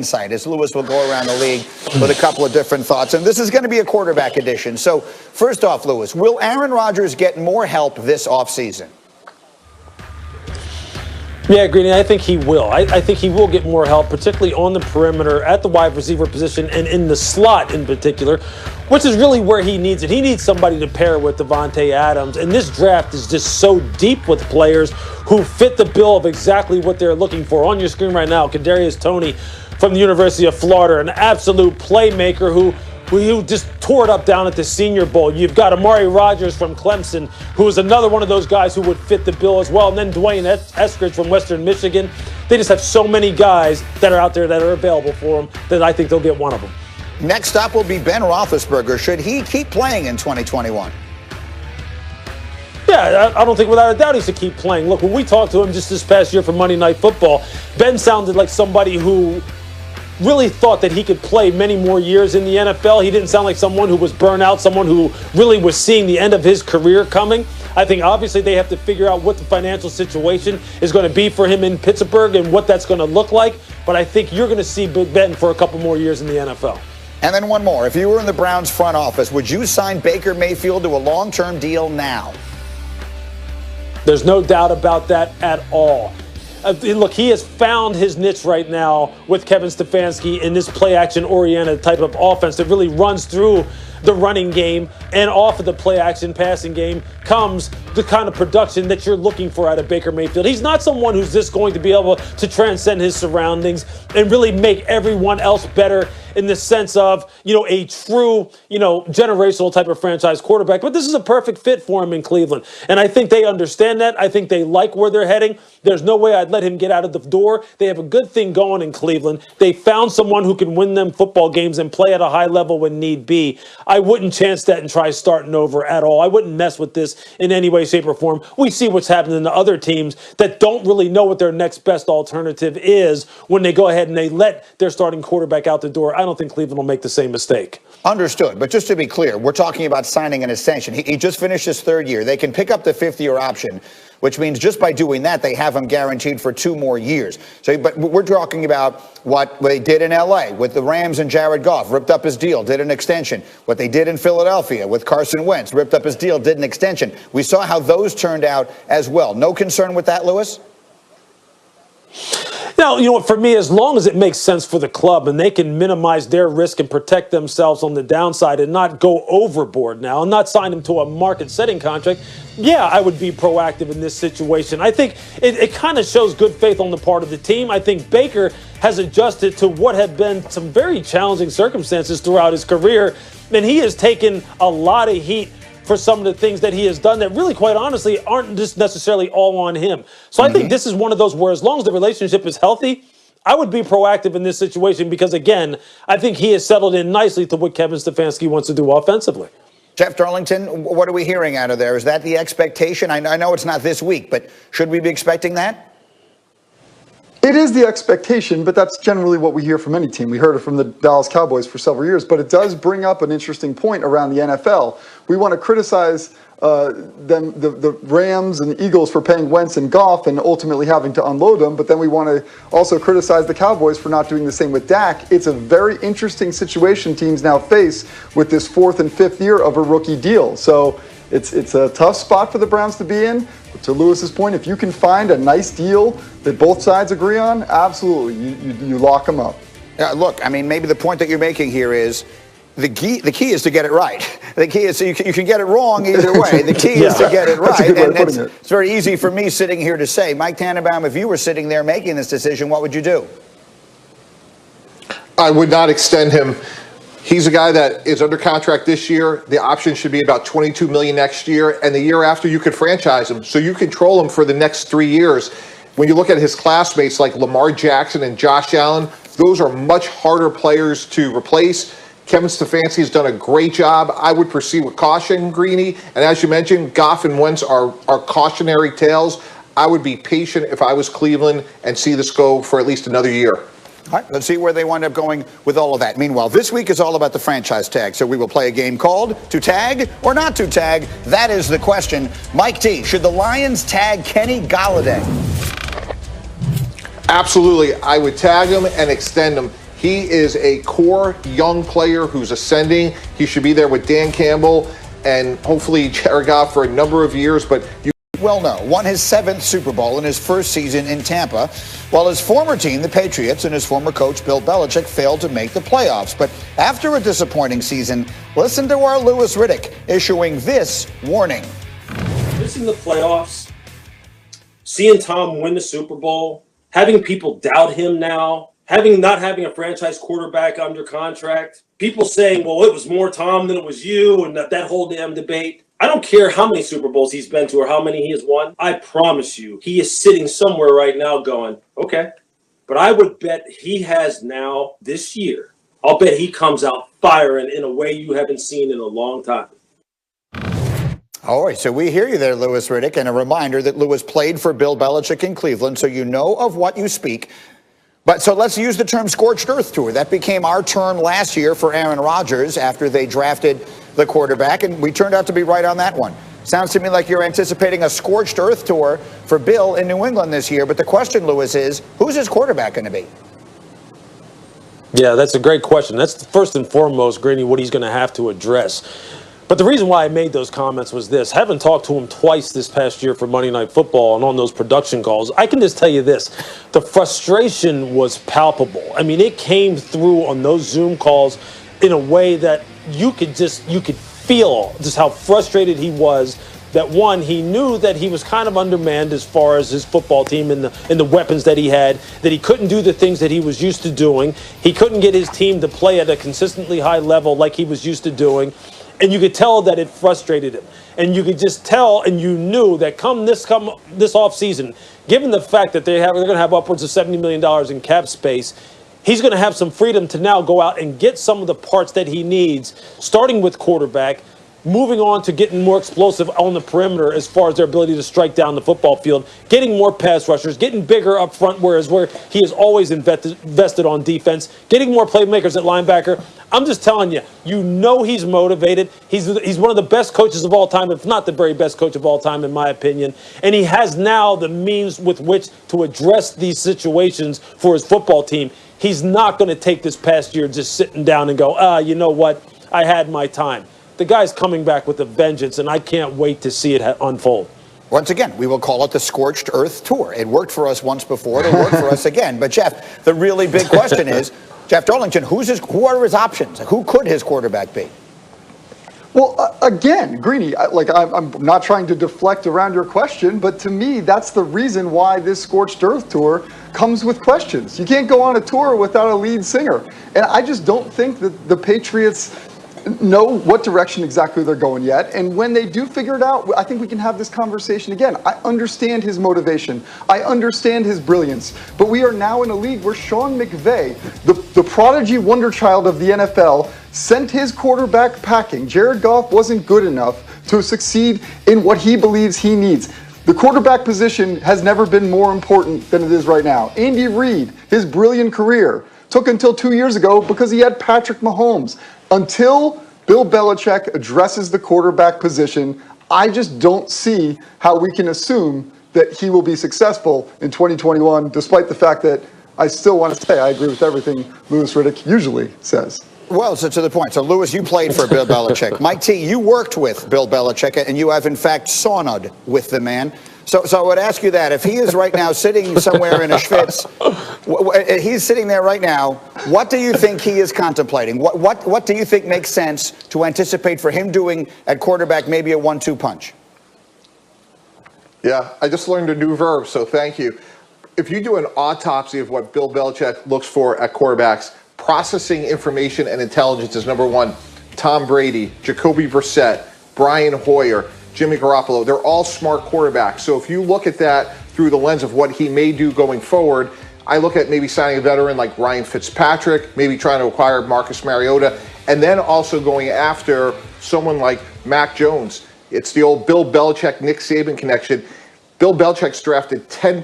insight as Lewis will go around the league with a couple of different thoughts. And this is going to be a quarterback edition. So first off, Lewis, will Aaron Rodgers get more help this offseason? Yeah, Greeny, I think he will. I think he will get more help, particularly on the perimeter, at the wide receiver position, and in the slot in particular, which is really where he needs it. He needs somebody to pair with Davante Adams, and this draft is just so deep with players who fit the bill of exactly what they're looking for. On your screen right now, Kadarius Toney from the University of Florida, an absolute playmaker who just tore it up down at the Senior Bowl. You've got Aaron Rodgers from Clemson, who is another one of those guys who would fit the bill as well. And then Dwayne Eskridge from Western Michigan. They just have so many guys that are out there that are available for them that I think they'll get one of them. Next up will be Ben Roethlisberger. Should he keep playing in 2021? Yeah, I don't think without a doubt he should keep playing. Look, when we talked to him just this past year for Monday Night Football, Ben sounded like somebody who really thought that he could play many more years in the NFL. He didn't sound like someone who was burnt out, someone who really was seeing the end of his career coming. I think obviously they have to figure out what the financial situation is going to be for him in Pittsburgh and what that's going to look like. But I think you're going to see Ben for a couple more years in the NFL. And then one more. If you were in the Browns front office, would you sign Baker Mayfield to a long-term deal now? There's no doubt about that at all. Look, he has found his niche right now with Kevin Stefanski in this play-action-oriented type of offense that really runs through the running game, and off of the play-action passing game comes the kind of production that you're looking for out of Baker Mayfield. He's not someone who's just going to be able to transcend his surroundings and really make everyone else better in the sense of, a true, generational type of franchise quarterback. But this is a perfect fit for him in Cleveland. And I think they understand that. I think they like where they're heading. There's no way I'd let him get out of the door. They have a good thing going in Cleveland. They found someone who can win them football games and play at a high level when need be. I wouldn't chance that and try starting over at all. I wouldn't mess with this in any way, shape, or form. We see what's happening to other teams that don't really know what their next best alternative is when they go ahead and they let their starting quarterback out the door. I don't think Cleveland will make the same mistake. Understood. But just to be clear, we're talking about signing an extension. He just finished his third year. They can pick up the fifth-year option, which means just by doing that, they have him guaranteed for 2 more years. But we're talking about what they did in L.A. with the Rams and Jared Goff, ripped up his deal, did an extension. What they did in Philadelphia with Carson Wentz, ripped up his deal, did an extension. We saw how those turned out as well. No concern with that, Lewis? Now, for me, as long as it makes sense for the club and they can minimize their risk and protect themselves on the downside and not go overboard now and not sign them to a market-setting contract, yeah, I would be proactive in this situation. I think it kind of shows good faith on the part of the team. I think Baker has adjusted to what have been some very challenging circumstances throughout his career, and he has taken a lot of heat for some of the things that he has done that really, quite honestly, aren't just necessarily all on him. So I think this is one of those where as long as the relationship is healthy, I would be proactive in this situation because, again, I think he has settled in nicely to what Kevin Stefanski wants to do offensively. Jeff Darlington, what are we hearing out of there? Is that the expectation? I know it's not this week, but should we be expecting that? It is the expectation, but that's generally what we hear from any team. We heard it from the Dallas Cowboys for several years, but it does bring up an interesting point around the NFL. We want to criticize the Rams and the Eagles for paying Wentz and Goff and ultimately having to unload them, but then we want to also criticize the Cowboys for not doing the same with Dak. It's a very interesting situation teams now face with this 4th and 5th year of a rookie deal. So it's a tough spot for the Browns to be in. But to Lewis's point, if you can find a nice deal that both sides agree on, absolutely, you lock them up. Look, I mean, maybe the point that you're making here is the key is to get it right. The key is you can get it wrong either way. The key is to get it right. And it's very easy for me sitting here to say, Mike Tannenbaum, if you were sitting there making this decision, what would you do? I would not extend him. He's a guy that is under contract this year. The option should be about $22 million next year, and the year after you could franchise him. So you control him for the next 3 years. When you look at his classmates like Lamar Jackson and Josh Allen, those are much harder players to replace. Kevin Stefanski has done a great job. I would proceed with caution, Greeny. And as you mentioned, Goff and Wentz are cautionary tales. I would be patient if I was Cleveland and see this go for at least another year. All right, let's see where they wind up going with all of that. Meanwhile, this week is all about the franchise tag, so we will play a game called To Tag or Not To Tag. That is the question. Mike T, should the Lions tag Kenny Golladay? Absolutely. I would tag him and extend him. He is a core young player who's ascending. He should be there with Dan Campbell and hopefully Jared Goff for a number of years, but well known, won his 7th Super Bowl in his first season in Tampa, while his former team, the Patriots, and his former coach, Bill Belichick, failed to make the playoffs. But after a disappointing season, listen to our Louis Riddick issuing this warning. Missing the playoffs, seeing Tom win the Super Bowl, having people doubt him now, not having a franchise quarterback under contract, people saying, well, it was more Tom than it was you, and that whole damn debate. I don't care how many Super Bowls he's been to or how many he has won. I promise you, he is sitting somewhere right now going, okay. But I would bet he has now this year, I'll bet he comes out firing in a way you haven't seen in a long time. All right, so we hear you there, Louis Riddick, and a reminder that Louis played for Bill Belichick in Cleveland, so you know of what you speak. But so let's use the term scorched earth tour. That became our term last year for Aaron Rodgers after they drafted the quarterback, and we turned out to be right on that one. Sounds to me like you're anticipating a scorched earth tour for Bill in New England this year. But the question, Louis, is who's his quarterback going to be? Yeah, that's a great question. That's first and foremost, Greeny, what he's going to have to address. But the reason why I made those comments was this. Having talked to him twice this past year for Monday Night Football and on those production calls, I can just tell you this. The frustration was palpable. I mean, it came through on those Zoom calls in a way that you could feel just how frustrated he was. That one, he knew that he was kind of undermanned as far as his football team and the weapons that he had, that he couldn't do the things that he was used to doing. He couldn't get his team to play at a consistently high level like he was used to doing. And you could tell that it frustrated him. And you could just tell, and you knew that come this offseason, given the fact that they're going to have upwards of $70 million in cap space, he's going to have some freedom to now go out and get some of the parts that he needs, starting with quarterback, moving on to getting more explosive on the perimeter as far as their ability to strike down the football field, getting more pass rushers, getting bigger up front, where he has always invested on defense, getting more playmakers at linebacker. I'm just telling you, you know he's motivated. He's one of the best coaches of all time, if not the very best coach of all time, in my opinion. And he has now the means with which to address these situations for his football team. He's not going to take this past year just sitting down and go, you know what, I had my time. The guy's coming back with a vengeance, and I can't wait to see it unfold. Once again, we will call it the Scorched Earth Tour. It worked for us once before. It'll work for us again. But, Jeff, the really big question is, Jeff Darlington, who are his options? Who could his quarterback be? Well, again, Greeny, I'm not trying to deflect around your question, but to me, that's the reason why this Scorched Earth Tour comes with questions. You can't go on a tour without a lead singer. And I just don't think that the Patriots know what direction exactly they're going yet. And when they do figure it out, I think we can have this conversation again. I understand his motivation. I understand his brilliance. But we are now in a league where Sean McVay, the prodigy wonder child of the NFL, sent his quarterback packing. Jared Goff wasn't good enough to succeed in what he believes he needs. The quarterback position has never been more important than it is right now. Andy Reid, his brilliant career, took until 2 years ago because he had Patrick Mahomes. Until Bill Belichick addresses the quarterback position, I just don't see how we can assume that he will be successful in 2021, despite the fact that I still want to say I agree with everything Louis Riddick usually says. Well, so to the point. So, Louis, you played for Bill Belichick. Mike T., you worked with Bill Belichick, and you have, in fact, sauna'd with the man. So I would ask you that. If he is right now sitting somewhere in a schwitz, he's sitting there right now, what do you think he is contemplating? What do you think makes sense to anticipate for him doing at quarterback, maybe a 1-2 punch? Yeah, I just learned a new verb, so thank you. If you do an autopsy of what Bill Belichick looks for at quarterbacks, processing information and intelligence is number one. Tom Brady, Jacoby Brissett, Brian Hoyer, Jimmy Garoppolo, they're all smart quarterbacks. So if you look at that through the lens of what he may do going forward, I look at maybe signing a veteran like Ryan Fitzpatrick, maybe trying to acquire Marcus Mariota, and then also going after someone like Mac Jones. It's the old Bill Belichick, Nick Saban connection. Bill Belichick's drafted 10